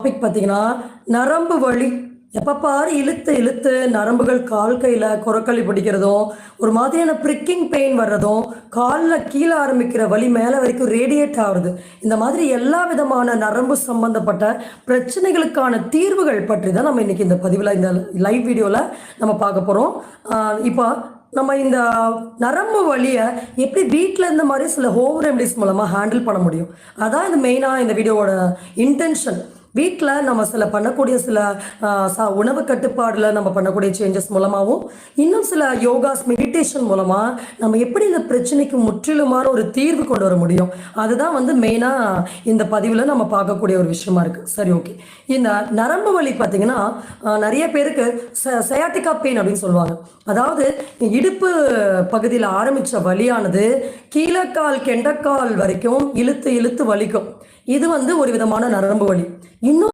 Topic பார்த்தீங்கன்னா நரம்பு வலி. எப்போ பாரு இழுத்து இழுத்து நரம்புகள் கால் கையில் குரக்களி பிடிக்கிறதும் ஒரு மாதிரியான ப்ரிக்கிங் பெயின் வர்றதும் காலில் கீழே ஆரம்பிக்கிற வலி மேலே வரைக்கும் ரேடியேட் ஆகுறது. இந்த மாதிரி எல்லா விதமான நரம்பு சம்பந்தப்பட்ட பிரச்சனைகளுக்கான தீர்வுகள் பற்றி தான் நம்ம இன்னைக்கு இந்த பதிவில் இந்த லைவ் வீடியோவில் நம்ம பார்க்க போகிறோம். இப்போ நம்ம இந்த நரம்பு வலியை எப்படி வீட்டில் இந்த மாதிரி சில ஹோம் ரெமடிஸ் மூலமாக ஹேண்டில் பண்ண முடியும், அதான் இது மெயினாக இந்த வீடியோவோட இன்டென்ஷன். வீட்டில் நம்ம சில பண்ணக்கூடிய சில உணவு கட்டுப்பாடில் நம்ம பண்ணக்கூடிய சேஞ்சஸ் மூலமாகவும் இன்னும் சில யோகாஸ் மெடிடேஷன் மூலமாக நம்ம எப்படி இந்த பிரச்சனைக்கு முற்றிலுமான ஒரு தீர்வு கொண்டு வர முடியும், அதுதான் மெயினாக இந்த பதிவில் நம்ம பார்க்கக்கூடிய ஒரு விஷயமா இருக்குது. சரி, ஓகே. இந்த நரம்பு வலி பார்த்திங்கன்னா நிறைய பேருக்கு சயாட்டிகா பெயின் அப்படின்னு சொல்லுவாங்க. அதாவது இடுப்பு பகுதியில் ஆரம்பித்த வலியானது கீழக்கால் கெண்டக்கால் வரைக்கும் இழுத்து இழுத்து வலிக்கும். இது ஒரு விதமான நரம்பு வலி. இன்னும்